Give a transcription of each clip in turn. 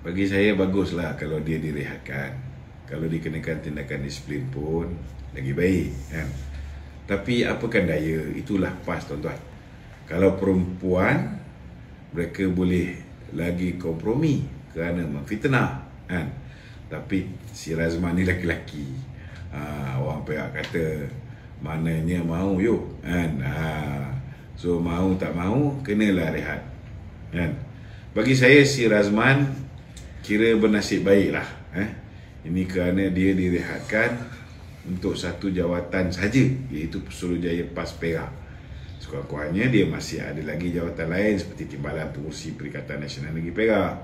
Bagi saya baguslah kalau dia direhatkan. Kalau dikenakan tindakan disiplin pun lagi baik kan. Tapi apakan daya, itulah PAS tuan-tuan. Kalau perempuan, mereka boleh lagi kompromi kerana memfitnah kan. Tapi si Razman ni laki-laki, orang pihak kata mananya mau yuk kan. So mau tak mau kenalah rehat kan. Bagi saya si Razman kira bernasib baik lah Ini kerana dia direhatkan untuk satu jawatan saja, iaitu Pesuruhjaya PAS Perak. Sekurang-kurangnya dia masih ada lagi jawatan lain seperti Timbalan Pengurusi Perikatan Nasional Negeri Perak,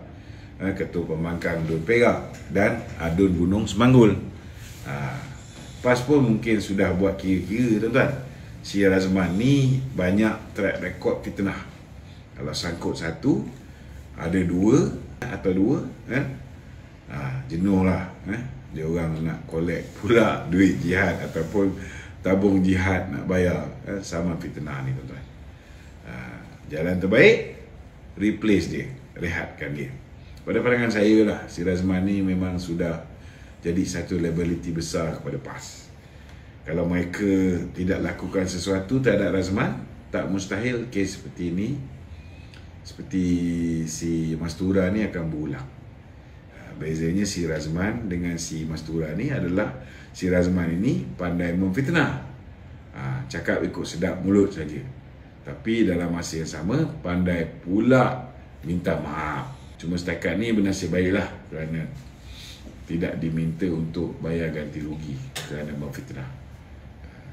Ketua Pembangkang Dun Perak dan Adun Gunung Semanggul. PAS pun mungkin sudah buat kira-kira tuan-tuan. Si Razman ni banyak track record fitnah. Kalau sangkut satu, ada dua atau dua kan, jenuh lah dia orang nak collect pula duit jihad ataupun tabung jihad nak bayar, sama fitnah ni tuan-tuan. Jalan terbaik, replace dia, rehatkan dia. Pada pandangan saya lah, si Razman ni memang sudah jadi satu liability besar kepada PAS. Kalau mereka tidak lakukan sesuatu terhadap Razman, tak mustahil kes seperti ini, seperti si Mastura ni akan berulang. Bezanya si Razman dengan si Mastura ni adalah si Razman ini pandai memfitnah, cakap ikut sedap mulut saja, tapi dalam masa yang sama pandai pula minta maaf. Cuma setakat ni bernasib baiklah kerana tidak diminta untuk bayar ganti rugi kerana memfitnah.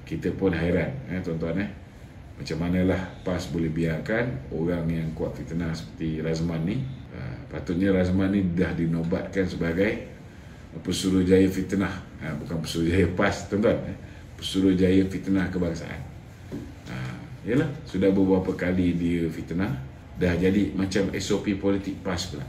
Kita pun hairan tuan-tuan macam manalah PAS boleh biarkan orang yang kuat fitnah seperti Razman ni. Patutnya Razman ni dah dinobatkan sebagai Pesuruhjaya Fitnah, bukan Pesuruhjaya PAS tuan-tuan, Pesuruhjaya Fitnah Kebangsaan. Yalah, sudah beberapa kali dia fitnah, dah jadi macam SOP politik PAS pula.